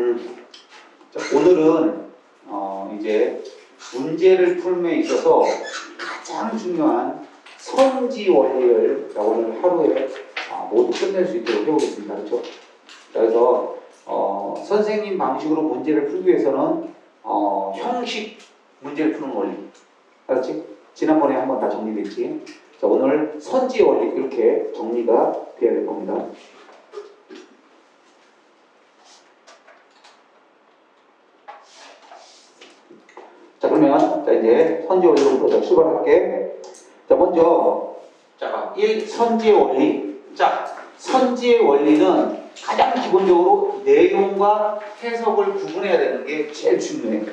자, 오늘은 이제 문제를 풀m에 있어서 가장 중요한 선지 원리를 오늘 하루에 모두 끝낼 수 있도록 해보겠습니다. 그렇죠? 그래서 선생님 방식으로 문제를 풀기 위해서는 형식 문제를 푸는 원리, 알았지? 지난번에 한번 다 정리됐지? 자, 오늘 선지 원리 이렇게 정리가 되어야 될 겁니다. 자, 그러면 이제 선지 원리부터 출발할게. 자, 먼저 자, 1. 선지의 원리. 자, 선지의 원리는 가장 기본적으로 내용과 해석을 구분해야 되는 게 제일 중요해.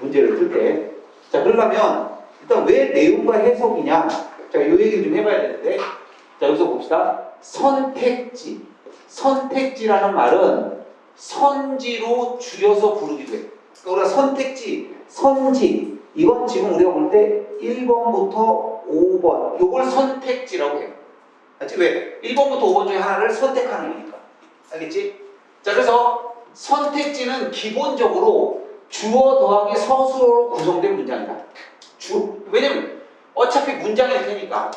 문제를 풀 때. 자, 그러려면 일단 왜 내용과 해석이냐? 자, 이 얘기를 좀 해봐야 되는데, 자, 여기서 봅시다. 선택지. 선택지라는 말은 선지로 줄여서 부르기도 해. 그러니까 우리가 선택지, 선지, 이건 지금 우리가 볼 때 1번부터 5번, 요걸 선택지라고 해요. 알지? 왜? 1번부터 5번 중에 하나를 선택하는 거니까. 알겠지? 자, 그래서 선택지는 기본적으로 주어 더하기 서술어로 구성된 문장이다. 왜냐면 어차피 문장일 테니까.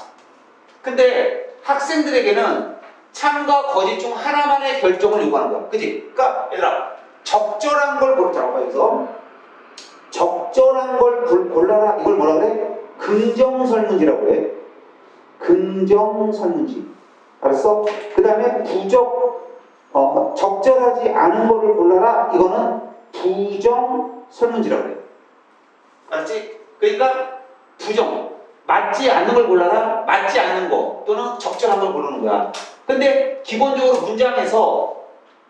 근데 학생들에게는 참과 거짓 중 하나만의 결정을 요구하는 거야. 그치? 그러니까 얘들아, 적절한 걸 골라라. 여기서 적절한 걸 골라라. 이걸 뭐라 그래? 긍정설문지라고 해. 긍정설문지. 알았어? 그 다음에 적절하지 않은 거를 골라라. 이거는 부정설문지라고 그래. 알았지? 그러니까 부정. 맞지 않는 걸 골라라. 맞지 않는 거 또는 적절한 걸 고르는 거야. 근데 기본적으로 문장에서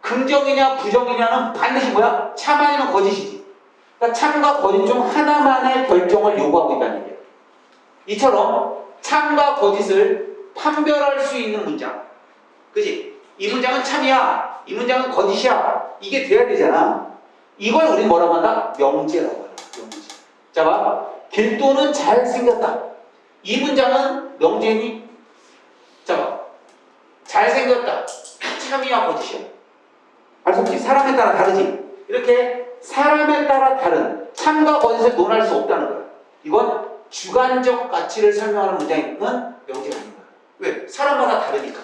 긍정이냐 부정이냐는 반드시 뭐야? 참 아니면 거짓이지. 그러니까 참과 거짓 중 하나만의 결정을 요구하고 있다는 얘기야. 이처럼 참과 거짓을 판별할 수 있는 문장. 그지? 이 문장은 참이야. 이 문장은 거짓이야. 이게 돼야 되잖아. 이걸 우리 뭐라고 한다? 명제라고 한다. 명제. 자, 봐. 길도는 잘생겼다. 이 문장은 명제니? 자, 봐. 잘생겼다. 참이야, 거짓이야. 알 수 없지? 사람에 따라 다르지? 이렇게 사람에 따라 다른 참과 거짓을 논할 수 없다는 거야. 이건 주관적 가치를 설명하는 문장은 명제가 아닌 거야. 왜? 사람마다 다르니까.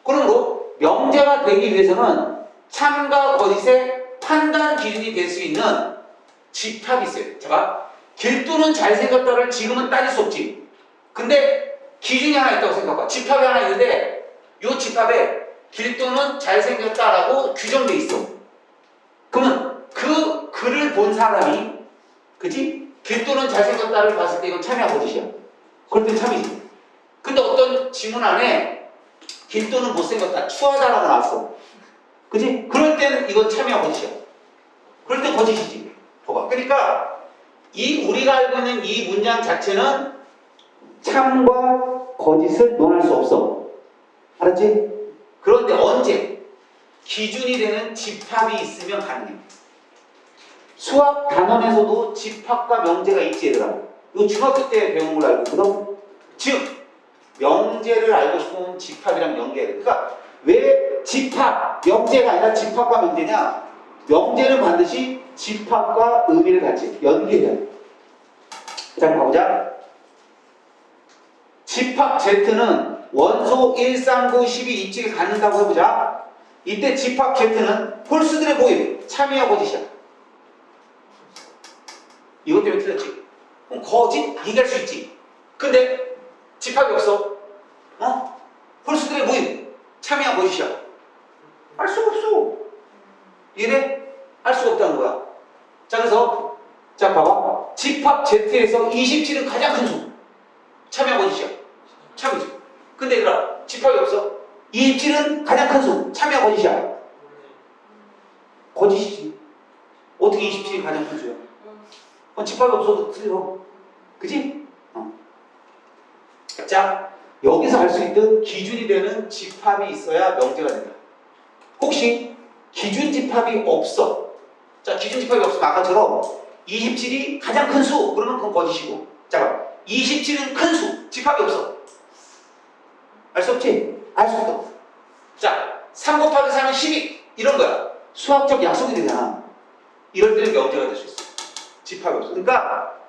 그러므로 명제가 되기 위해서는 참과 거짓의 판단 기준이 될 수 있는 집합이 있어요. 자, 길도는 잘생겼다를 지금은 따질 수 없지. 근데 기준이 하나 있다고 생각해봐. 집합이 하나 있는데 이 집합에 길도는 잘생겼다라고 규정돼 있어. 그러면 그 글을 본 사람이, 그지? 길도는 잘생겼다를 봤을 때 이건 참이야, 거짓이야? 그럴 땐 참이지. 근데 어떤 지문 안에 길도는 못생겼다, 추하다라고 나왔어. 그지? 그럴 때는 이건 참이야, 거짓이야? 그럴 땐 거짓이지. 봐봐. 그러니까 우리가 알고 있는 이 문장 자체는 참과 거짓을 논할 수 없어. 알았지? 그런데 언제? 기준이 되는 집합이 있으면 가능해. 수학 단원에서도 집합과 명제가 있지, 얘들아. 이거 중학교 때 배운 걸 알고 있거든? 즉, 명제를 알고 싶으면 집합이랑 연계해야 돼. 그러니까 왜 집합, 명제가 아니라 집합과 명제냐? 명제는 반드시 집합과 의미를 같이 연계해야 돼. 자, 가보자. 집합 Z는 원소 1, 3, 9, 12 입직에 갖는다고 해보자. 이때 집합 Z는 홀수들의 모임, 참이야, 거짓이야? 이것 때문에 틀렸지. 그럼 거짓? 얘기할 수 있지. 근데 집합이 없어. 홀수들의 모임, 참이야, 거짓이야? 알 수가 없어. 이래? 알 수가 없다는 거야. 자, 그래서 자, 봐봐. 집합 Z에서 27은 가장 큰 수. 참이야, 거짓이야? 참이지. 근데 얘들아, 집합이 없어. 27은 가장 큰 수. 참이야, 거짓이야? 거짓이지. 어떻게 27이 가장 큰 수야? 집합이 없어도 틀려. 그지? 자, 여기서 알 수 있듯 기준이 되는 집합이 있어야 명제가 된다. 혹시 기준 집합이 없어. 자, 기준 집합이 없으면 아까처럼 27이 가장 큰 수. 그러면 그건 거짓이고. 자, 27은 큰 수. 집합이 없어. 알 수 없지? 알 수 없어. 자, 3 곱하기 4는 12. 이런 거야. 수학적 약속이 되잖아. 이럴 때는 명제가 될 수 있어. 집합이 없어. 그러니까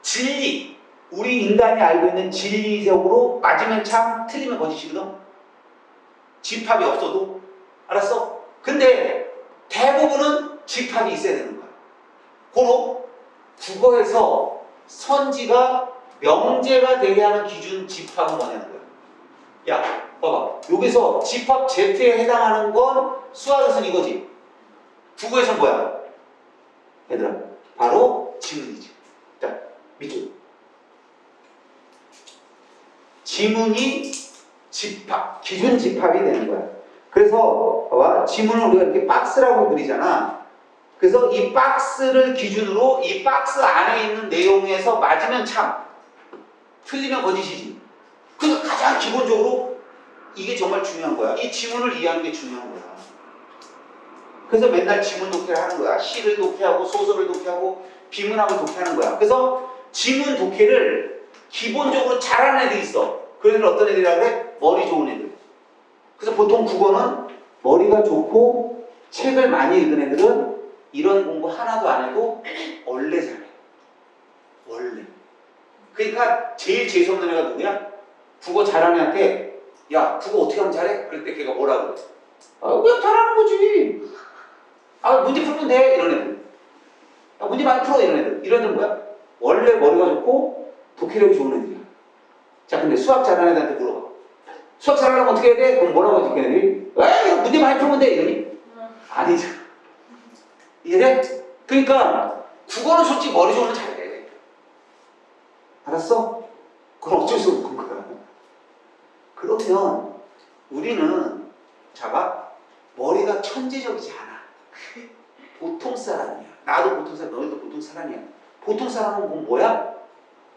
진리, 우리 인간이 알고 있는 진리적으로 맞으면 참, 틀리면 거짓이거든. 집합이 없어도. 알았어? 근데 대부분은 집합이 있어야 되는 거야. 고로 국어에서 선지가 명제가 되게 하는 기준 집합은 뭐냐는 거야. 야, 봐봐. 여기서 집합 Z에 해당하는 건 수학에서는 이거지. 국어에서는 뭐야? 얘들아, 바로 지문이지. 자, 밑줄. 지문이 집합, 기준 집합이 되는 거야. 그래서 봐봐, 지문을 우리가 이렇게 박스라고 그리잖아. 그래서 이 박스를 기준으로 이 박스 안에 있는 내용에서 맞으면 참, 틀리면 거짓이지. 그러니까 가장 기본적으로 이게 정말 중요한 거야. 이 지문을 이해하는 게 중요한 거야. 그래서 맨날 지문 독해를 하는 거야. 시를 독해하고 소설을 독해하고 비문학을 독해하는 거야. 그래서 지문 독해를 기본적으로 잘하는 애들이 있어. 그 애들은 어떤 애들이라고 그래? 머리 좋은 애들. 그래서 보통 국어는 머리가 좋고 책을 많이 읽은 애들은 이런 공부 하나도 안 해도 원래 잘해. 원래. 그러니까 제일 재수없는 애가 누구야? 국어 잘하는 애한테 야, 국어 어떻게 하면 잘해? 그럴 때 걔가 뭐라고 그래? 아, 그냥 잘하는 거지. 아, 문제 풀면 돼. 이런 애들. 아, 문제 많이 풀어. 이런 애들. 이런 애들은 뭐야? 원래 머리가 좋고 독해력이 좋은 애들이야. 자, 근데 수학 잘하는 애들한테 물어봐. 수학 잘하려면 어떻게 해야 돼? 그럼 뭐라고 하지, 걔네들이? 에이, 문제 많이 풀면 돼. 이러니? 아니죠. 이해돼? 그러니까 국어는 솔직히 머리 좋으면 잘해. 알았어? 그건 어쩔 수 없는 거야. 그러면 우리는 자가 머리가 천재적이지 않아. 보통 사람이야. 나도 보통 사람, 너희도 보통 사람이야. 보통 사람은 뭐야?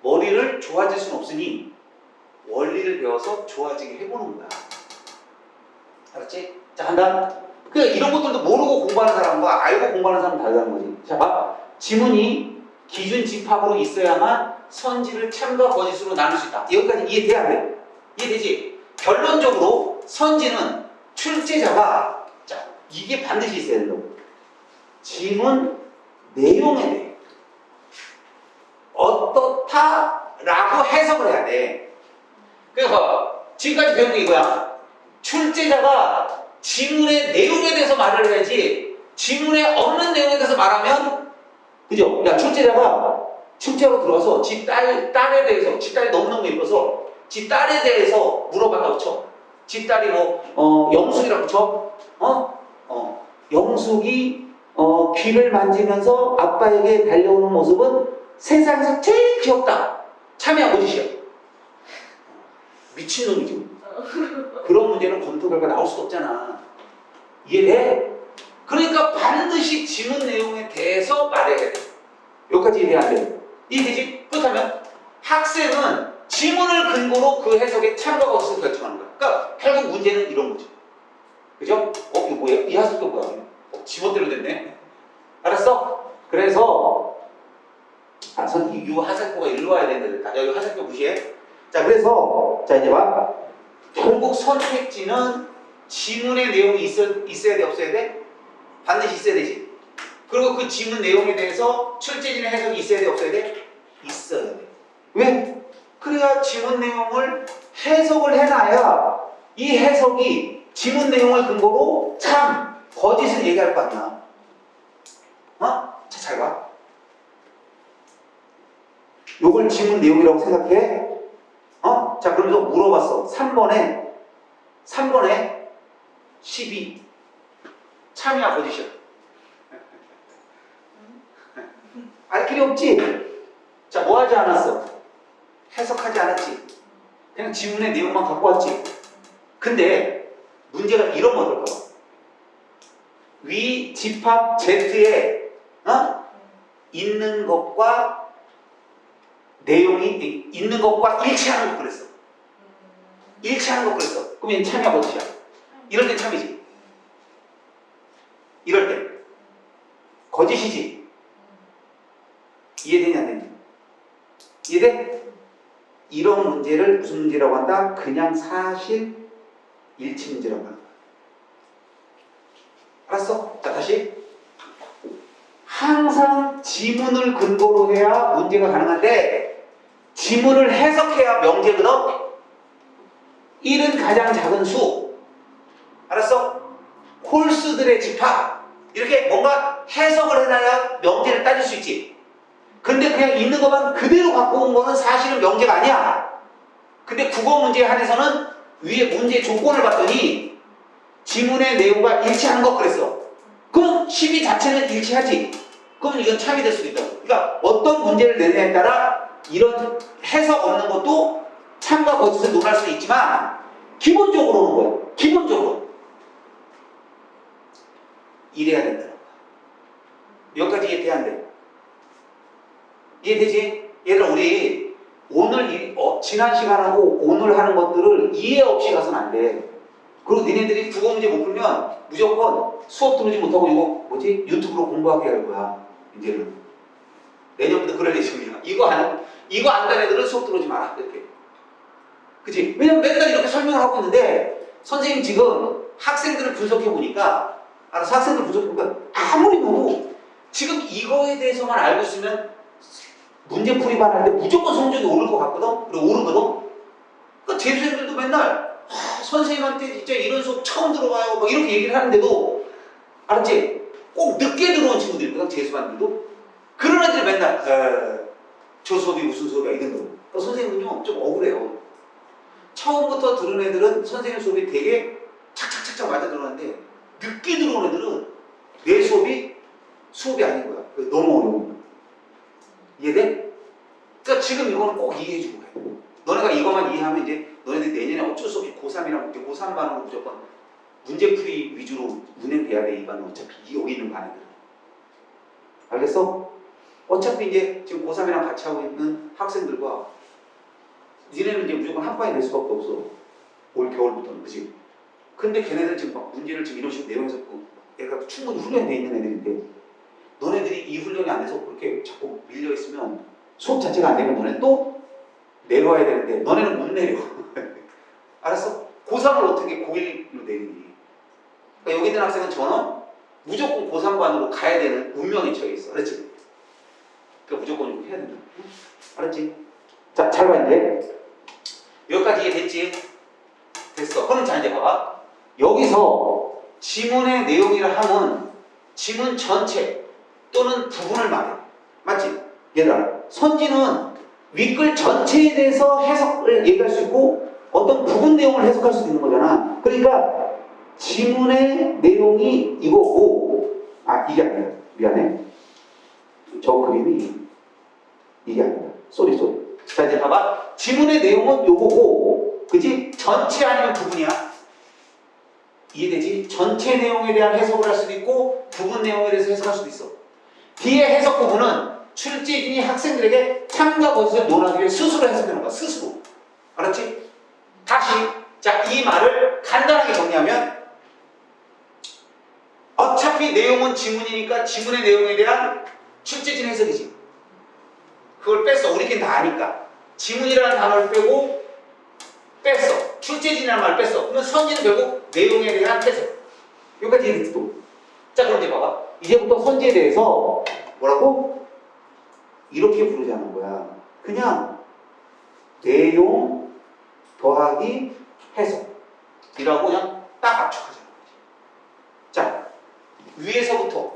머리를 좋아질 수는 없으니 원리를 배워서 좋아지게 해보는 거야. 알았지? 자, 간다. 그러니까 이런 것들도 모르고 공부하는 사람과 알고 공부하는 사람은 다르다는 거지. 자, 봐. 지문이 기준 집합으로 있어야만 선지를 참과 거짓으로 나눌 수 있다. 여기까지 이해돼야 돼? 이해되지? 결론적으로 선지는 출제자가, 자, 이게 반드시 있어야 된다고. 지문 내용에 대해 어떻다라고 해석을 해야 돼. 그래서 지금까지 배운 게 이거야. 출제자가 지문의 내용에 대해서 말을 해야지 지문에 없는 내용에 대해서 말하면, 그죠? 야, 출제자로 들어가서 지 딸에 대해서, 지 딸이 너무너무 예뻐서 지 딸에 대해서 물어봤다고 쳐. 지 딸이 영숙이라고 쳐. 영숙이 귀를 만지면서 아빠에게 달려오는 모습은 세상에서 제일 귀엽다. 참여야, 거짓이야? 미친놈이지. 그런 문제는 검토 결과 나올 수도 없잖아. 이해돼? 그러니까 반드시 지문 내용에 대해서 말해야 돼. 여기까지 이해 안 돼? 이해되지? 그렇다면 학생은 지문을 근거로 그 해석에 참가가 없어서 결정하는 거야. 그러니까 결국 문제는 이런 거지. 그죠? 이거 뭐야? 이 하석도 뭐야? 지멋대로 됐네. 알았어? 그래서 이 하석도가 일로 와야 되는데 여기 하석도 무시해. 자, 그래서 자, 이제 봐. 결국 선택지는 지문의 내용이 있어야 돼, 없어야 돼? 반드시 있어야 되지. 그리고 그 지문 내용에 대해서 출제진의 해석이 있어야 돼, 없어야 돼? 있어야 돼. 왜? 그래야 지문 내용을 해석을 해놔야 이 해석이 지문 내용을 근거로 참, 거짓을 얘기할 거 아니야. 자, 잘 봐. 요걸 지문 내용이라고 생각해? 자, 그러면서 물어봤어. 3번에 12. 참이야, 거짓이야? 알 길이 없지? 자, 뭐 하지 않았어? 해석하지 않았지? 그냥 지문의 내용만 갖고 왔지? 근데 문제가 이런 거를 봐. 위 집합 Z에 있는 것과 내용이 있는 것과 일치하는 것 그랬어. 일치하는 것 그랬어. 그럼 얘는 참이야, 거짓이야? 이럴 땐 참이지. 이럴 때 거짓이지. 이해되냐 안 되냐? 이해돼? 이런 문제를 무슨 문제라고 한다? 그냥 사실 일치 문제라고 한다. 알았어? 자, 다시. 항상 지문을 근거로 해야 문제가 가능한데 지문을 해석해야 명제거든. 1은 가장 작은 수. 알았어? 홀수들의 집합. 이렇게 뭔가 해석을 해놔야 명제를 따질 수 있지. 근데 그냥 있는 것만 그대로 갖고 온 거는 사실은 명제가 아니야. 근데 국어 문제에 한해서는 위에 문제 조건을 봤더니 지문의 내용과 일치하는 것 그랬어. 그럼 시비 자체는 일치하지. 그럼 이건 참이 될 수도 있다. 그러니까 어떤 문제를 내냐에 따라 이런 해석 없는 것도 참과 거짓을 논할 수는 있지만 기본적으로는 뭐야? 기본적으로 이래야 된다는 거야. 여기까지 이해돼야 안 돼? 이해되지? 얘들아 우리 오늘 지난 시간하고 오늘 하는 것들을 이해 없이 가서는 안 돼. 그리고 니네들이 국어 문제 못 풀면 무조건 수업 들으지 못하고 이거 뭐지? 유튜브로 공부하게 할 거야. 이제는 내년부터 그럴 예정이야. 이거 안다는 애들은 수업 들어오지 마라. 이렇게. 그치? 왜냐면 맨날 이렇게 설명을 하고 있는데 선생님 지금 학생들을 분석해 보니까 알아서 학생들 분석해 보니까 아무리 봐도 지금 이거에 대해서만 알고 있으면 문제풀이만 할 때 무조건 성적이 오를 것 같거든? 그리고 오르거든? 그러니까 재수생들도 맨날 선생님한테 진짜 이런 수업 처음 들어봐요 막 이렇게 얘기를 하는데도 알았지? 꼭 늦게 들어온 친구들 있거든 재수반들도 그런 애들이 맨날 저 수업이 무슨 수업이야 이런 거. 그러니까 선생님은요 좀 억울해요. 처음부터 들은 애들은 선생님 수업이 되게 착착착착 맞아 들어가는데 늦게 들어온 애들은 내 수업이 아닌 거야. 너무 어려워. 이해돼? 그러니까 지금 이거는 꼭 이해해주고 해. 너네가 이것만 이해하면 이제 너네들 내년에 어쩔 수 없이 고3이랑 고3 반으로 무조건 문제풀이 위주로 운행돼야 돼. 이 반은 어차피 여기 있는 반애들은. 알겠어? 어차피 이제 지금 고3이랑 같이 하고 있는 학생들과 니네는 이제 무조건 한 반이 될 수밖에 없어. 올 겨울부터는. 그치? 근데 걔네들 지금 막 문제를 지금 이런 식으로 내용해서 얘가 충분히 훈련돼 있는 애들인데 너네들이 이 훈련이 안 돼서 그렇게 자꾸 밀려 있으면 수업 자체가 안 되면 너네는 또 내려와야 되는데 너네는 못 내려. 알았어? 고3을 어떻게 고1로 내리니? 그러니까 여기 있는 학생은 저는 무조건 고3반으로 가야 되는 운명에 처해 있어. 알았지? 그러니까 무조건 이렇게 해야 된다. 알았지? 자, 잘 봐, 이제. 여기까지 이해됐지? 됐어. 그럼 자, 이제 봐봐. 여기서 지문의 내용이라 함은 지문 전체 또는 부분을 말해. 맞지? 얘들아, 선지는 윗글 전체에 대해서 해석을 얘기할 수 있고 어떤 부분 내용을 해석할 수도 있는 거잖아. 그러니까 지문의 내용이 이거고 이게 아니라 미안해. 저 그림이 이게 아니라 쏘리. 자 이제 봐봐. 지문의 내용은 요거고 그지? 전체 아니면 부분이야. 이해되지? 전체 내용에 대한 해석을 할 수도 있고 부분 내용에 대해서 해석할 수도 있어. 뒤에 해석 부분은 출제진이 학생들에게 참과 거짓을 논하기 위해 스스로 해석하는 거야. 스스로. 알았지? 다시 자, 이 말을 간단하게 정리하면 어차피 내용은 지문이니까 지문의 내용에 대한 출제진 해석이지. 그걸 뺐어. 우리끼리 다 아니까. 지문이라는 단어를 빼고 뺐어. 출제진이라는 말을 뺐어. 그러면 선지는 결국 내용에 대한 해석. 여기까지 이해됐어. 자, 그럼 이제 봐봐. 이제부터 선지에 대해서 뭐라고? 이렇게 부르자는 거야. 그냥 내용 더하기 해석이라고 그냥 딱 압축하자는 거지. 자, 위에서부터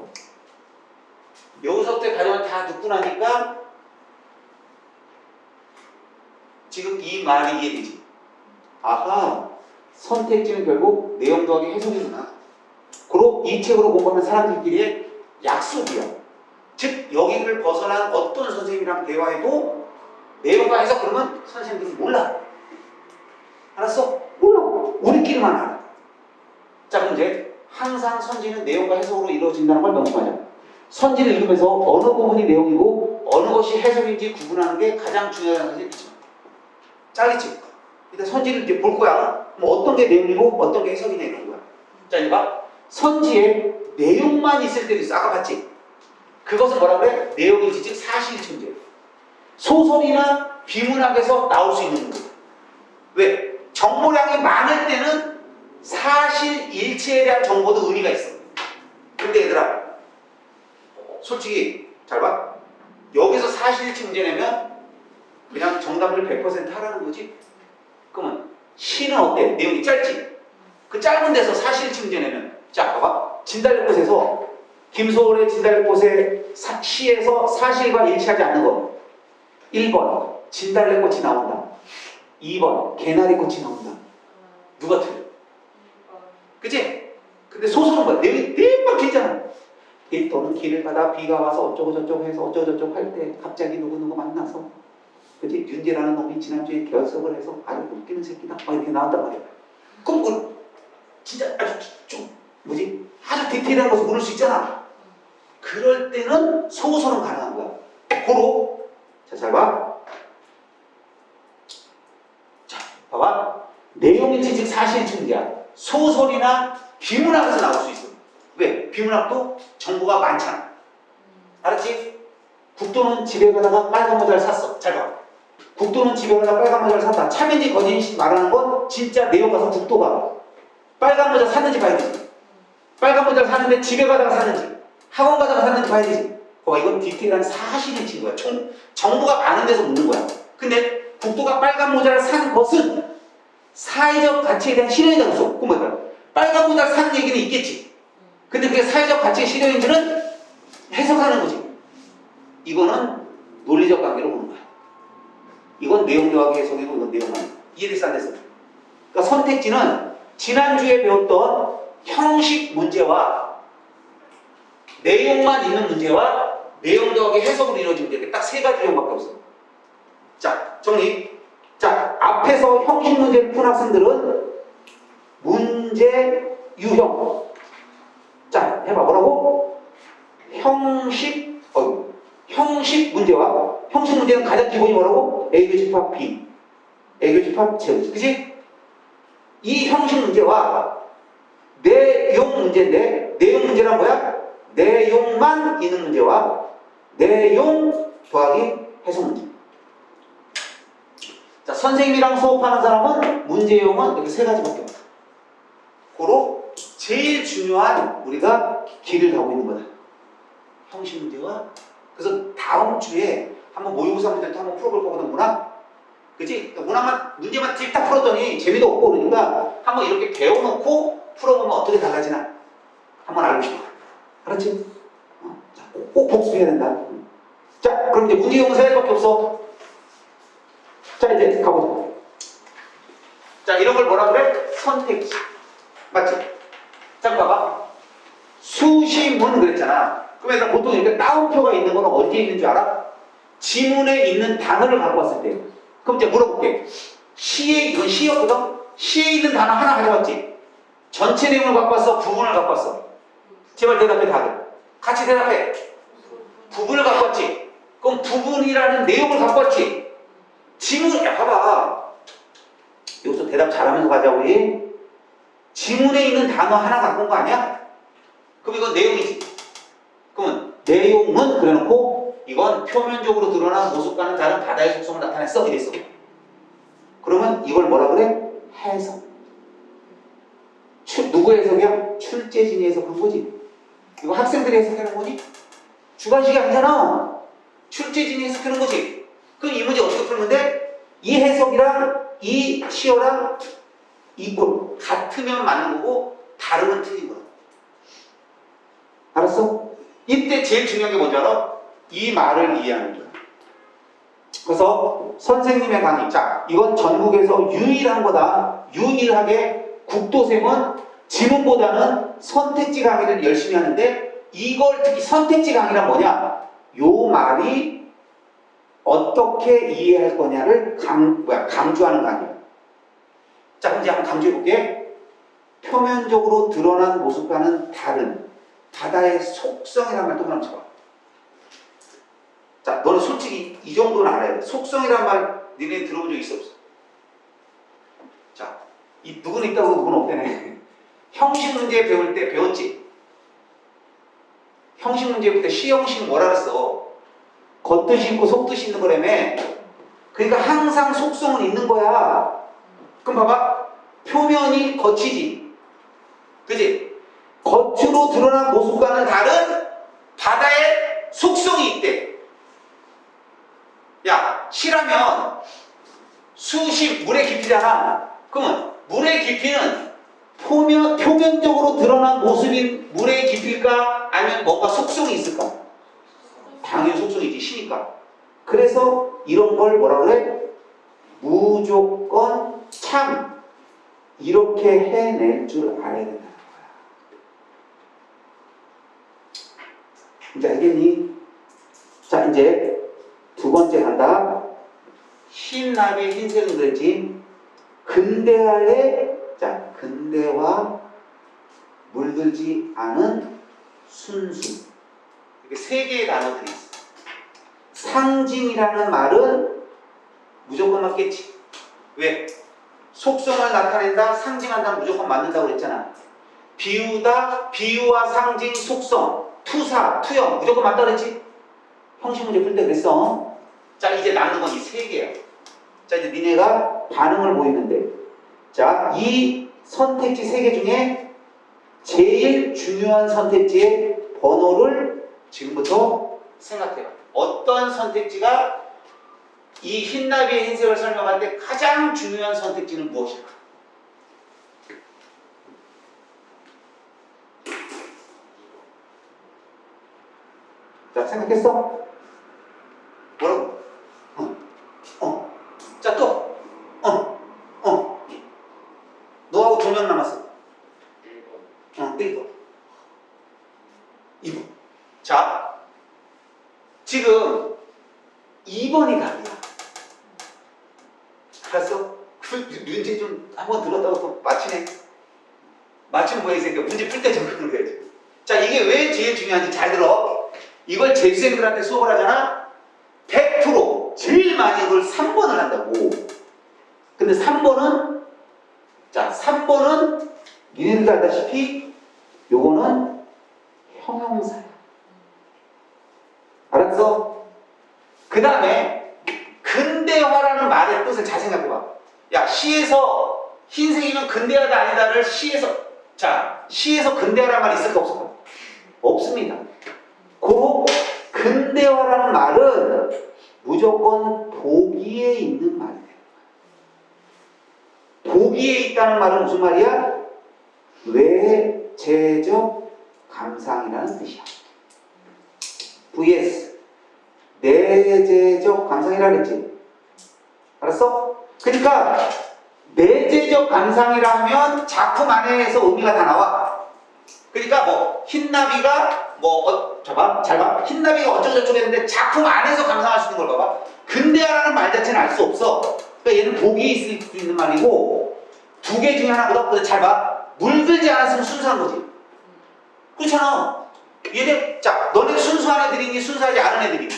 여기서부터 가져온 다 듣고 나니까 지금 이 말이 이해되지? 아하, 선택지는 결국 내용 더하기 해석이구나. 그리고 이 책으로 공부하는 사람들끼리의 약속이야. 즉 여기를 벗어난 어떤 선생님이랑 대화해도 내용과 해석 그러면 선생님들은 몰라. 알았어? 몰라. 우리끼리만 알아. 자, 그럼 이제 항상 선지는 내용과 해석으로 이루어진다는 걸 명심하자. 선지를 읽으면서 어느 부분이 내용이고 어느 것이 해석인지 구분하는 게 가장 중요하다는 사실을 잊지 마. 짜겠지? 일단 선지를 이제 볼 거야. 뭐 어떤 게 내용이고 어떤 게 해석이냐 이런 거야. 자, 이제 봐. 선지에 내용만 있을 때도 있어. 아까 봤지? 그것은 뭐라 그래? 내용이지, 즉 사실천재. 소설이나 비문학에서 나올 수 있는 거야. 왜? 정보량이 많을 때는 사실 일체에 대한 정보도 의미가 있어. 근데 얘들아, 솔직히 잘 봐. 여기서 사실일치 문제 내면 그냥 정답률 100% 하라는 거지. 그러면 시는 어때? 내용이 짧지? 그 짧은 데서 사실일치 문제 내면 자 봐봐. 진달래꽃에서 김소월의 진달래꽃의 시에서 사실과 일치하지 않는 것 1번 진달래꽃이 나온다. 2번 개나리꽃이 나온다. 누가 틀려? 그치? 근데 소설은 뭐야? 내용이 대박 길잖아. 일도는 길을 가다 비가 와서 어쩌고저쩌고 해서 어쩌고저쩌고 할 때 갑자기 누구누구 만나서 그치? 윤재라는 놈이 지난주에 결석을 해서 아주 웃기는 새끼다 막 이렇게 나왔단 말이야. 그럼 뭐 진짜 아주 좀 뭐지? 아주 디테일한 것을 모를 수 있잖아. 그럴 때는 소설은 가능한 거야. 고로 자, 잘 봐. 자, 봐봐. 내용일치 즉 사실일치 문제야. 소설이나 비문학에서 나올 수 있어. 왜? 비문학도 정보가 많잖아. 알았지? 국도는 집에 가다가 빨간 모자를 샀어. 잘 봐. 국도는 집에 가다가 빨간 모자를 샀다. 참인지 거짓인지 말하는 건 진짜 내용 가서 국도가 빨간 모자 샀는지 봐야 되지. 빨간 모자를 샀는데 집에 가다가 샀는지 학원 가다가 샀는지 봐야 되지. 이건 디테일한 사실일치인 거야. 정보가 많은 데서 묻는 거야. 근데 국도가 빨간 모자를 산 것은 사회적 가치에 대한 실현이라고 써. 그럼 뭐야? 빨간 모자를 사는 얘기는 있겠지. 근데 그게 사회적 가치의 실현인지는 해석하는 거지. 이거는 논리적 관계로 보는 거야. 이건 내용 더하기 해석이고 이건 내용만. 이해됐어 안 됐어? 그러니까 선택지는 지난주에 배웠던 형식 문제와 내용만 있는 문제와 내용 더하기 해석으로 이루어진 문제. 딱 세 가지 내용밖에 없어. 자, 정리. 자, 앞에서 형식 문제를 푼 학생들은 문제 유형. 자, 해봐. 뭐라고? 형식 문제와 형식 문제는 가장 기본이 뭐라고? A교집합 B, A교집합 제곱집. 그치? 이 형식 문제와 내용 문제인데 내용 문제란 뭐야? 내용만 있는 문제와 내용 더하기 해석 문제. 자, 선생님이랑 수업하는 사람은 문제용은 이렇게 세 가지밖에 없다. 고로 제일 중요한 우리가 길을 가고 있는 거다. 형식 문제와. 그래서 다음 주에 한번 모의고사 문제도 한번 풀어볼 거거든, 문학. 그치? 문학만 문제만 틱탁 풀었더니 재미도 없고 그러니까 한번 이렇게 배워놓고 풀어보면 어떻게 달라지나 한번 알고 싶어. 알았지? 자, 꼭 복습해야 된다. 자, 그럼 이제 문제용은 세 가지밖에 없어. 자, 이제 가보자. 자, 이런 걸 뭐라 그래? 선택지. 맞지? 자, 봐봐. 수시문 그랬잖아. 그럼 얘들아 보통 이렇게 따옴표가 있는 거는 어디에 있는 줄 알아? 지문에 있는 단어를 갖고 왔을 때. 그럼 이제 물어볼게. 이건 시였거든? 시에 있는 단어 하나 가져왔지? 전체 내용을 갖고 왔어? 부분을 갖고 왔어? 제발 대답해, 다들. 같이 대답해. 부분을 갖고 왔지? 그럼 부분이라는 내용을 갖고 왔지? 지문, 봐봐. 여기서 대답 잘하면서 가자, 우리. 지문에 있는 단어 하나 갖고 온 거 아니야? 그럼 이건 내용이지. 그러면 내용은 그래놓고 이건 표면적으로 드러난 모습과는 다른 바다의 속성을 나타냈어. 이랬어. 그러면 이걸 뭐라 그래? 해석. 누구의 해석이야? 출제진이 해석한 거지. 이거 학생들이 해석하는 거지? 주관식이 아니잖아. 출제진이 해석하는 거지. 그럼 이 문제 어떻게 풀면 돼? 이 해석이랑 이 시어랑 이꼴 같으면 맞는 거고 다르면 틀린 거야. 알았어? 이때 제일 중요한 게 뭔지 알아? 이 말을 이해하는 거야. 그래서 선생님의 강의, 자, 이건 전국에서 유일한 거다. 유일하게 국도쌤은 지문보다는 선택지 강의를 열심히 하는데 이걸 특히 선택지 강의란 뭐냐? 요 말이 어떻게 이해할 거냐를 강조하는 강의야. 자, 그럼 이제 한번 강조해볼게. 표면적으로 드러난 모습과는 다른 바다의 속성이라는 말 또 한번 쳐봐. 자, 너는 솔직히 이 정도는 알아야 돼. 속성이란 말 니네 들어본 적 있어 없어? 자, 누구는 있다고 누구는 없대네. 형식 문제 배울 때 배웠지? 형식 문제 배울 때 시형식 뭐라 그랬어? 겉뜻이 있고 속뜻이 있는 거라며. 그러니까 항상 속성은 있는 거야. 그럼 봐봐. 표면이 겉이지. 그지? 겉으로 드러난 모습과는 다른 바다의 속성이 있대. 야, 시라면 수시 물의 깊이잖아. 그러면 물의 깊이는 표면적으로 드러난 모습인 물의 깊이일까? 아니면 뭔가 속성이 있을까? 당연히 속성이지, 시니까. 그래서 이런 걸 뭐라 그래? 무조건 참 이렇게 해낼 줄 알아야 된다는 거야. 이제 알겠니? 자, 이제 두 번째 간다. 흰나비의 흰색은 그랬지. 근대화의, 자, 근대화 물들지 않은 순수. 이렇게 세 개의 단어들이 있어. 상징이라는 말은 무조건 맞겠지. 왜? 속성을 나타낸다, 상징한다, 무조건 맞는다고 그랬잖아. 비유다, 비유와 상징, 속성, 투사, 투영, 무조건 맞다 그랬지? 형식 문제 풀 때 그랬어. 자, 이제 남는 건 이 세 개야. 자, 이제 니네가 반응을 보이는데, 자, 이 선택지 세 개 중에 제일 중요한 선택지의 번호를 지금부터 생각해봐. 어떤 선택지가 이 흰나비의 흰색을 설명할 때 가장 중요한 선택지는 무엇일까? 자, 생각했어? 뭐라고? 자, 또. 너하고 2명 남았어. 1번. 2번. 자, 지금 2번이 답이야. 알았어? 그 문제 좀 한번 들었다고 또 맞히네. 맞추면 뭐야, 이 새끼야. 문제 풀 때 적응을 해야지. 자, 이게 왜 제일 중요한지 잘 들어. 이걸 재수생들한테 수업을 하잖아? 100% 제일 많이 이걸 3번을 한다고. 근데 3번은, 자, 3번은 니네들도 알다시피 요거는 형용사야. 알았어? 그 다음에 근대화라는 말의 뜻을 잘 생각해봐. 야, 시에서 흰색이면 근대화다 아니다를 시에서 근대화라는 말이 있을까 없을까? 없습니다. 그 근대화라는 말은 무조건 보기에 있는 말이에요. 보기에 있다는 말은 무슨 말이야? 외제적 감상이라는 뜻이야. vs 내재적 감상이라 그랬지. 알았어? 그러니까 내재적 감상이라 하면 작품 안에서 의미가 다 나와. 그러니까 뭐 흰나비가 잘 봐. 흰나비가 어쩌고저쩌고 했는데 작품 안에서 감상할 수 있는 걸 봐봐. 근대화라는 말 자체는 알 수 없어. 그러니까 얘는 보기에 있을 수 있는 말이고, 두 개 중에 하나보다 잘 봐. 물들지 않았으면 순수한 거지. 그렇잖아. 얘네, 자, 너네 순수한 애들이니 순수하지 않은 애들이니?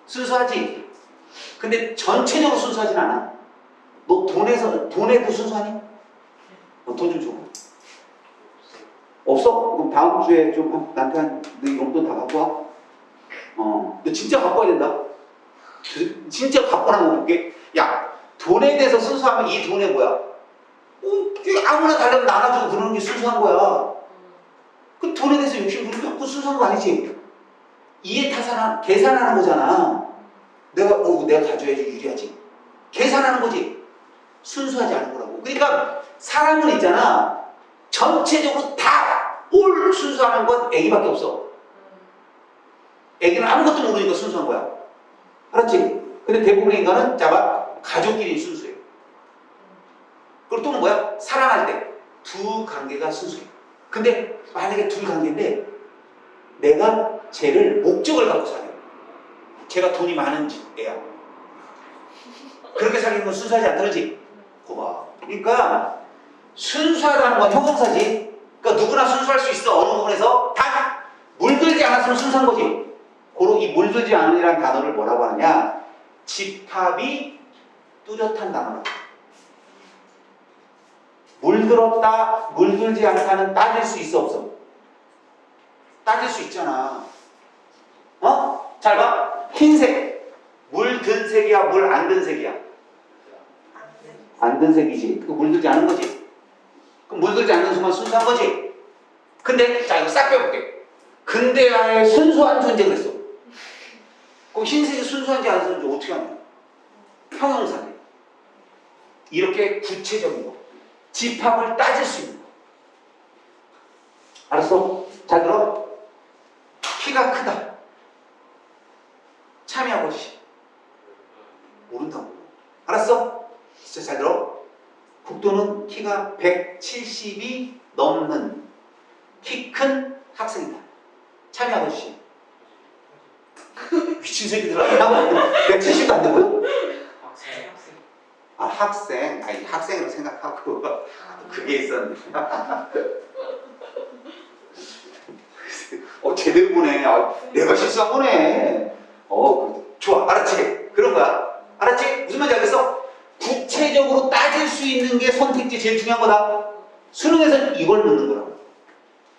순수하지. 근데 전체적으로 순수하진 않아. 너 돈에도 순수하니? 너 돈 좀 줘. 없어? 그럼 다음 주에 좀 나한테 너 용돈 다 갖고 와. 너 진짜 갖고 와야 된다. 진짜 갖고 나면 볼게. 야, 돈에 대해서 순수하면 이 돈에 뭐야? 아무나 달라면 나눠주고 그러는 게 순수한 거야. 그 돈에 대해서 욕심 부리면 그 순수한 거 아니지? 계산하는 거잖아. 내가 가져야지 유리하지. 계산하는 거지. 순수하지 않은 거라고. 그러니까 사람은 있잖아. 전체적으로 다 올 순수하는 건 애기밖에 없어. 애기는 아무것도 모르니까 순수한 거야. 알았지? 근데 대부분의 인간은 가족끼리 순수해. 그리고 또는 뭐야? 사랑할 때 두 관계가 순수해. 근데 만약에 둘 관계인데 내가 쟤를 목적을 갖고 사귀어. 걔가 돈이 많은 애야. 그렇게 사귀는 건 순수하지 않다 그러지? 고마워. 그러니까 순수하다는 건 형용사지. 그러니까 누구나 순수할 수 있어. 어느 부분에서 다 물들지 않았으면 순수한 거지. 고로 이 물들지 않으이라는 단어를 뭐라고 하느냐? 집합이 뚜렷한 단어라. 물들었다, 물들지 않다는 따질 수 있어 없어? 따질 수 있잖아. 잘 봐. 흰색. 물든 색이야, 물 안 든 색이야? 안 든 색이지. 그 물들지 않은 거지. 그럼 물들지 않는 순간 순수한 거지. 근데 자, 이거 싹 빼볼게. 근대화의 순수한 존재 그랬어. 그럼 흰색이 순수한지 안 순수한지 어떻게 하냐? 형용사네. 이렇게 구체적인 거. 집합을 따질 수 있는 거. 알았어? 잘 들어? 키가 크다. 참이 아버지. 모른다고. 알았어? 진짜 잘 들어? 국도는 키가 170이 넘는 키 큰 학생이다. 참이 아버지. 미친 새끼들아. 170도 안 되고요? 아, 학생. 아니, 학생으로 생각하고. 그게 있었는데. 제대로 보네. 내가 실수한 거네. 좋아. 알았지? 그런 거야. 알았지? 무슨 말인지 알겠어? 구체적으로 따질 수 있는 게 선택지 제일 중요한 거다. 수능에서는 이걸 넣는 거라고.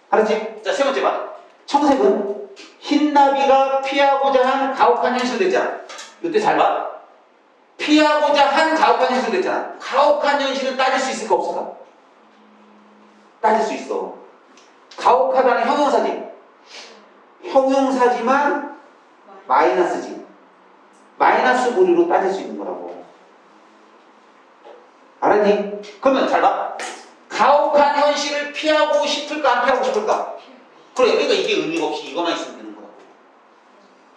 알았지? 자, 세 번째 봐. 청색은 흰나비가 피하고자 한 가혹한 현실 됐잖아. 이때 잘 봐. 피하고자 한 가혹한 현실 됐잖아. 가혹한 현실은 따질 수 있을까 없을까? 따질 수 있어. 가혹하다는 형용사지. 형용사지만 마이너스지. 마이너스 고리로 따질 수 있는 거라고. 알았니? 그러면 잘 봐. 가혹한 현실을 피하고 싶을까 안 피하고 싶을까? 그래. 그러니까 이게 의미가 없이 이것만 있으면 되는 거라고.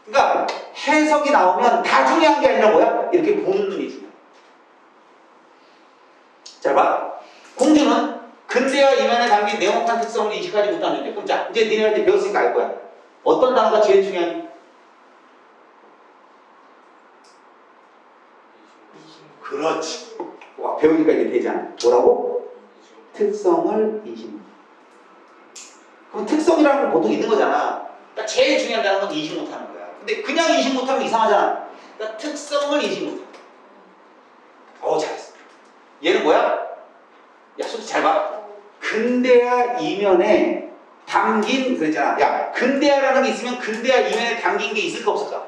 그러니까 해석이 나오면 다 중요한 게 아니라 뭐야? 이렇게 보는 눈이 중요해. 잘 봐. 공주는 근대화 이면에 담긴 네모칸 특성을 인식하지 못하는데, 그럼 자, 이제 니네가 이제 배웠으니까 알 거야. 어떤 단어가 제일 중요하니? 그렇지. 와, 배우니까 이제 되잖아. 뭐라고? 특성을 인식. 그럼 특성이라는 건 보통 있는 거잖아. 그러니까 제일 중요한 단어는 인식 못하는 거야. 근데 그냥 인식 못하면 이상하잖아. 그러니까 특성을 인식 못해. 잘했어. 얘는 뭐야? 야, 솔직히 잘 봐. 근대화 이면에 담긴 그랬잖아. 야, 근대화라는 게 있으면 근대화 이면에 담긴 게 있을까 없을까?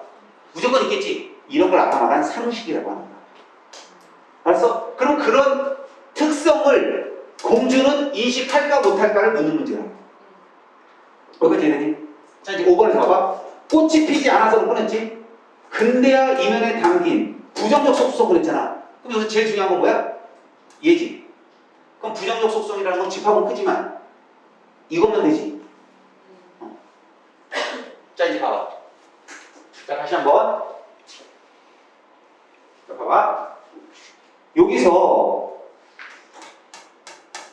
무조건 있겠지. 이런 걸 아까 말한 상식이라고 하는 거야. 알았어? 그럼 그런 특성을 공주는 인식할까 못할까를 묻는 문제야. 여기까지 이해되니? 자, 이제 5번에서 봐봐. 꽃이 피지 않아서 보냈지? 근대화 이면에 담긴 부정적 속성 그랬잖아. 그럼 여기서 제일 중요한 건 뭐야? 얘지. 그럼 부정적 속성이라는 건 집합은 크지만 이것만 되지. 자, 이제 봐봐. 자, 다시 한번. 자, 봐봐. 여기서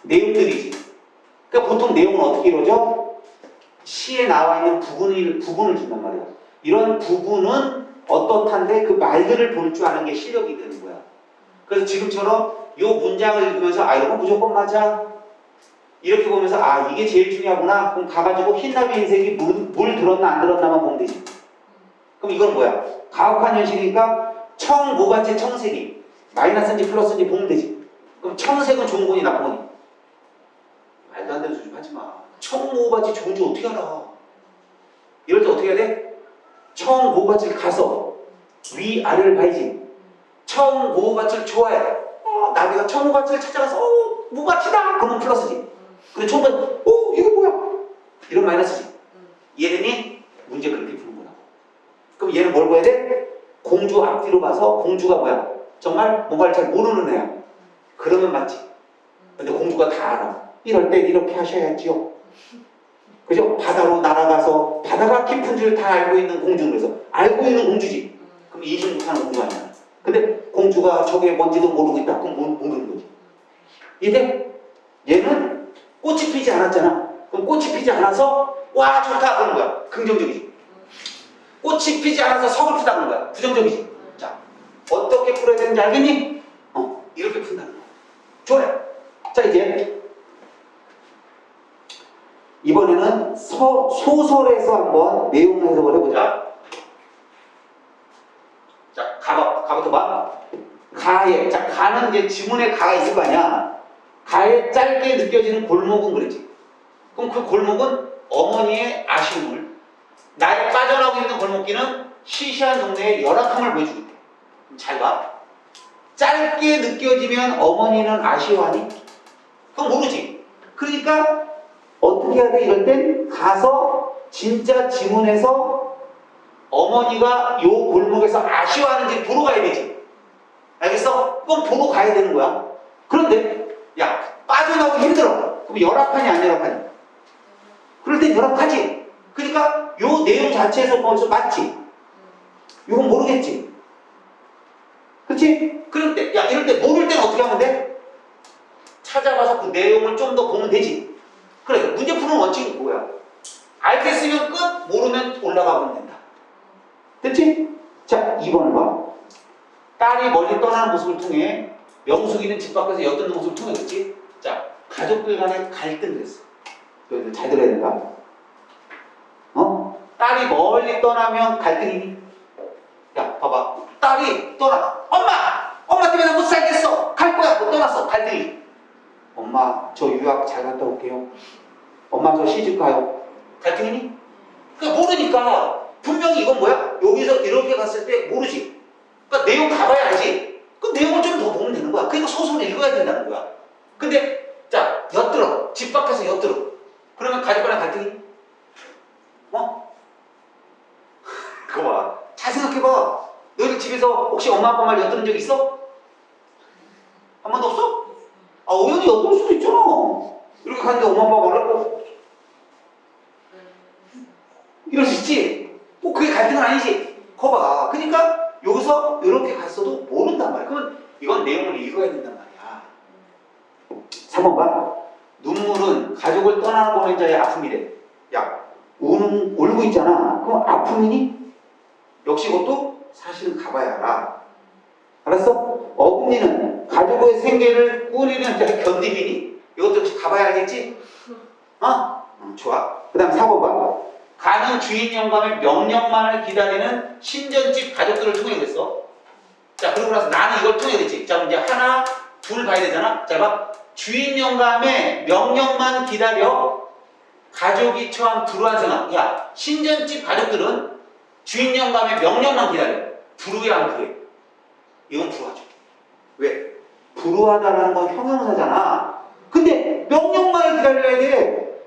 내용들이지. 그러니까 보통 내용은 어떻게 이루어져? 시에 나와 있는 부분을 준단 말이야. 이런 부분은 어떻단데 그 말들을 볼 줄 아는 게 실력이 되는 거야. 그래서 지금처럼 이 문장을 읽으면서 이런 거 무조건 맞아. 이렇게 보면서 이게 제일 중요하구나. 그럼 가가지고 흰나비 흰색이 물 들었나 안 들었나만 보면 되지. 그럼 이건 뭐야? 가혹한 현실이니까 청모같이 청색이 마이너스인지 플러스인지 보면 되지. 그럼 청색은 좋은 거니 나쁜 거니? 말도 안 되는 소리 하지 마. 청모같이 좋은지 어떻게 알아? 이럴 때 어떻게 해야 돼? 청모같이를 가서 위아래를 봐야지. 청모같이를 좋아해. 나비가 청모같이를 찾아가서 모같이다! 그러면 플러스지. 근데 청모같이 이거 뭐야? 이런 마이너스지. 이해되니? 문제 그렇게 푸는 거라고. 그럼 얘는 뭘 봐야 돼? 공주 앞뒤로 봐서 공주가 뭐야? 정말 뭔가를 잘 모르는 애야. 그러면 맞지. 근데 공주가 다 알아. 이럴 땐 이렇게 하셔야지요. 그죠? 바다로 날아가서 바다가 깊은 줄 다 알고 있는 공주. 그래서 알고 있는 공주지. 그럼 인식 못하는 공주 아니야. 근데 공주가 저게 뭔지도 모르고 있다. 그럼 모르는 거지. 이제 얘는 꽃이 피지 않았잖아. 그럼 꽃이 피지 않아서 와 좋다 그런 거야. 긍정적이지. 꽃이 피지 않아서 서글프다 그런 거야. 부정적이지. 자, 어떻게 풀어야 되는지 알겠니? 이렇게 푼다는 거야. 좋아요. 자, 이제 이번에는 소설에서 한번 내용 해석을 해보자. 자, 가부터 봐. 가에, 자, 가는 이제 지문에 가가 있을 거 아니야. 가에 짧게 느껴지는 골목은 그랬지. 그럼 그 골목은 어머니의 아쉬움을, 나의 빠져나오고 있는 골목길은 시시한 동네의 열악함을 보여주고 있대. 잘 봐. 짧게 느껴지면 어머니는 아쉬워하니? 그건 모르지. 그러니까 어떻게 해야 돼? 이럴 땐 가서 진짜 지문에서 어머니가 요 골목에서 아쉬워하는지 보러 가야 되지. 알겠어? 그건 보러 가야 되는 거야. 그런데 야 빠져나오기 힘들어. 그럼 열악하니 안 열악하니? 그럴 땐 열악하지. 그러니까 요 내용 자체에서 벌써 맞지. 이건 모르겠지. 그렇지? 그럴 때, 야 이럴 때 모를 때는 어떻게 하면 돼? 찾아가서 그 내용을 좀 더 보면 되지. 그래, 문제 푸는 원칙은 뭐야? 알겠으면 끝, 모르면 올라가면 된다. 됐지? 자, 2번을 봐. 딸이 멀리 떠나는 모습을 통해 명숙이는 집 밖에서 엿듣는 모습을 통해 그랬지? 자, 가족들 간의 갈등을 했어. 너희들 잘 들어야 된다. 딸이 멀리 떠나면 갈등이니? 야, 봐봐. 딸이 떠나. 엄마 때문에 나 못 살겠어. 갈 거야. 못 떠났어. 갈등이. 엄마, 저 유학 잘 갔다 올게요. 엄마, 저 시집 가요. 갈등이니? 그러니까 모르니까. 분명히 이건 뭐야? 여기서 이렇게 갔을 때 모르지. 그러니까 내용 가봐야 알지. 그 내용을 좀 더 보면 되는 거야. 그러니까 소설을 읽어야 된다는 거야. 근데, 자, 엿들어. 집 밖에서 엿들어. 그러면 가족 간의 갈등이? 그거 봐. 잘 생각해봐. 너희들 집에서 혹시 엄마 아빠 말 엿들은 적 있어? 한 번도 없어? 아, 우연히 엿들 수도 있잖아. 이렇게 갔는데 엄마 아빠 말을 이럴 수 있지? 그게 갈등은 아니지? 거봐. 그러니까 여기서 이렇게 갔어도 모른단 말이야. 그러면 이건 내용을 읽어야 된단 말이야. 3번 봐. 눈물은 가족을 떠나보낸 자의 아픔이래. 야, 울고 있잖아. 그럼 아픔이니? 역시 이것도 사실은 가봐야 알아. 알았어? 어금니는 가족의 생계를 꾸리는 자의 견딤이니? 이것도 역시 가봐야 알겠지? 좋아. 그 다음 4번 봐. 가는 주인 영감의 명령만을 기다리는 신전집 가족들을 통해 그랬어. 자, 그러고 나서 나는 이걸 통해 그랬지. 자, 이제 하나, 둘 봐야 되잖아. 자, 봐. 주인 영감의 명령만 기다려 가족이 처한 불우한 생활. 야, 신전집 가족들은 주인 영감의 명령만 기다려. 불우해 안 불우해? 이건 불우하죠. 왜? 불우하다라는 건 형용사잖아. 근데 명령만을 기다려야 돼.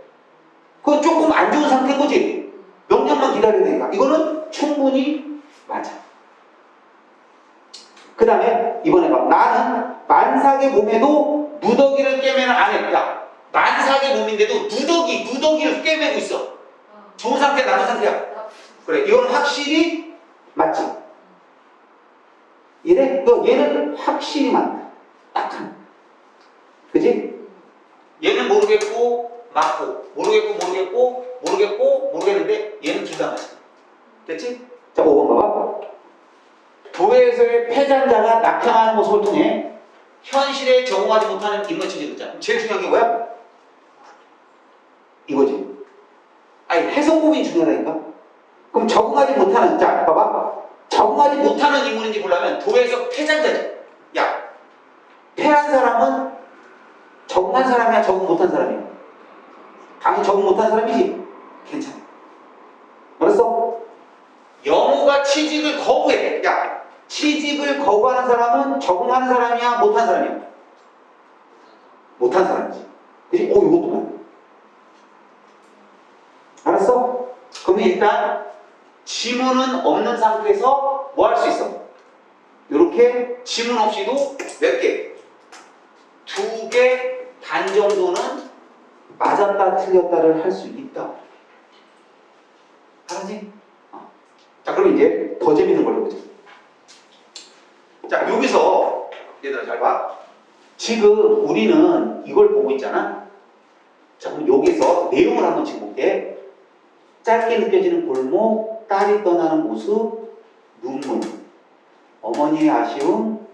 그건 조금 안 좋은 상태인 거지. 명령만 기다려야 되니까. 이거는 충분히 맞아. 그 다음에 이번에 봐. 나는 만삭의 몸에도 누더기를 꿰매는 안 해. 야, 만삭의 몸인데도 누더기를 꿰매고 있어. 좋은 상태야, 나쁜 상태야? 그래, 이건 확실히 맞지? 이래? 얘는 확실히 맞다. 딱 하나. 그지? 얘는 모르겠고, 맞고, 모르겠고, 모르겠는데, 얘는 둘 다 맞아. 됐지? 자, 5번 봐봐. 교회에서의 패잔자가 낙향하는 모습을 통해 현실에 적응하지 못하는 인물 체질을 자. 제일 중요한 게 뭐야? 이거지. 아니, 해석 부분이 중요하다니까? 그럼 적응하지 못하는, 자, 봐봐. 적응하지 못하는 인물인지 보려면 교회에서 패잔자지. 야, 패한 사람은 적응한 사람이야, 적응 못한 사람이야? 당연히 적응 못한 사람이지? 괜찮아. 알았어? 영호가 취직을 거부해. 야, 취직을 거부하는 사람은 적응하는 사람이야, 못한 사람이야? 못한 사람이지. 그치? 이것도 맞네. 알았어? 그러면 일단 지문은 없는 상태에서 뭐 할 수 있어? 이렇게 지문 없이도 몇 개? 2개 반 정도는 맞았다 틀렸다를 할 수 있다. 알았지? 자, 그럼 이제 더 재밌는 걸 해보자. 자, 여기서 얘들아 잘 봐. 지금 우리는 이걸 보고 있잖아. 자, 그럼 여기서 내용을 한번 지금 볼게. 짧게 느껴지는 골목, 딸이 떠나는 모습, 눈물, 어머니의 아쉬움,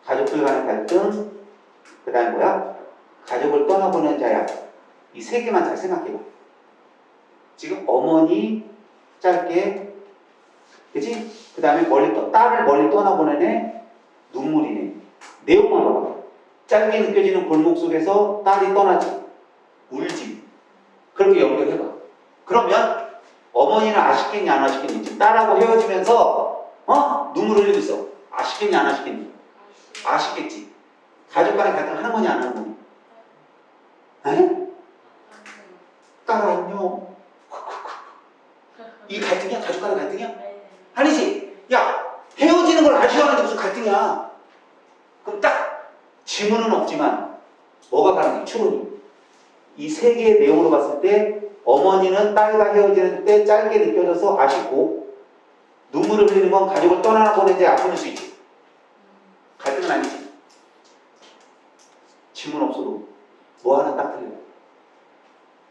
가족들 간의 갈등, 그 다음에 뭐야? 가족을 떠나보낸 자야. 이 세 개만 잘 생각해봐. 지금 어머니 짧게, 그치? 그 다음에 딸을 멀리 떠나보내네, 눈물이네. 내용만 봐봐. 짧게 느껴지는 골목 속에서 딸이 떠나지, 울지. 그렇게 연결해봐. 그러면 어머니는 아쉽겠니 안 아쉽겠니? 지금 딸하고 헤어지면서 눈물 흘리고 있어. 아쉽겠니 안 아쉽겠니? 아쉽겠지. 가족 간의 갈등 하는 거냐 안 하는 거냐? 에? 딸 안녕. 갈등이야? 가족 간의 갈등이야? 네. 아니지. 야, 헤어지는 걸 아쉬워하는데 무슨 갈등이야? 그럼 딱 지문은 없지만 뭐가 가능해? 추론이. 이 세 개의 내용으로 봤을 때 어머니는 딸과 헤어지는 때 짧게 느껴져서 아쉽고 눈물을 흘리는 건 가족을 떠나는 보내지 아픔일 수 있지. 갈등은 아니지. 지문 없어도 뭐 하나 딱 틀려.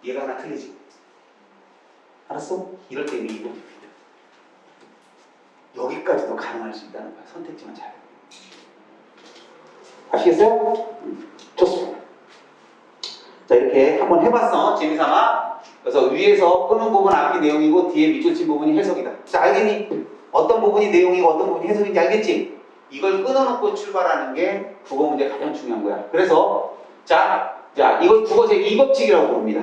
얘가 하나 틀리지. 알았어? 이럴 때 이거 여기까지도 가능할 수 있다는 거야. 선택지만 잘. 아시겠어요? 좋습니다. 자, 이렇게 한번 해봤어. 재미삼아. 그래서 위에서 끄는 부분 앞이 내용이고 뒤에 밑줄 친 부분이 해석이다. 자, 알겠니? 어떤 부분이 내용이고 어떤 부분이 해석인지 알겠지? 이걸 끊어놓고 출발하는 게 국어 문제 가장 중요한 거야. 그래서 자, 이걸 국어 제2법칙이라고 부릅니다.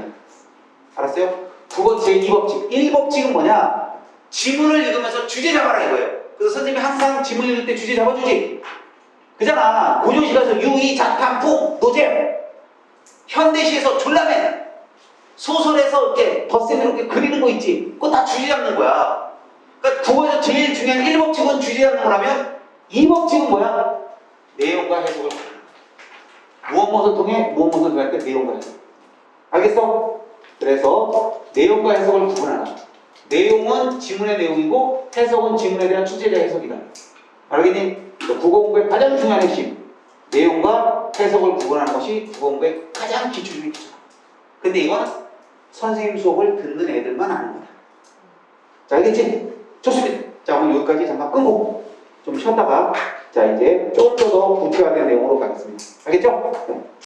알았어요? 국어 제2법칙. 1법칙은 뭐냐? 지문을 읽으면서 주제 잡아라 이거예요. 그래서 선생님이 항상 지문 읽을 때 주제 잡아주지. 그잖아. 고조시 가서 유의, 자판풍, 노잼. 현대시에서 졸라맨. 소설에서 이렇게 덧셈으로 이렇게 그리는 거 있지. 그거 다 주제 잡는 거야. 그러니까 국어에서 제일 중요한 1법칙은 주제 잡는 거라면 2법칙은 뭐야? 내용과 해석을 무엇 통해 무엇을 통할 때 내용과 해석. 알겠어? 그래서 내용과 해석을 구분하라. 내용은 지문의 내용이고 해석은 지문에 대한 출제자 해석이다. 알겠니? 국어 공부의 가장 중요한 핵심. 내용과 해석을 구분하는 것이 국어 공부의 가장 기초 중의 기초다. 근데 이건 선생님 수업을 듣는 애들만 아는 거다. 자, 알겠지? 좋습니다. 자, 오늘 여기까지 잠깐 끊고 좀 쉬었다가 자, 이제 좀 더 구체화된 내용으로 가겠습니다. 알겠죠? 네.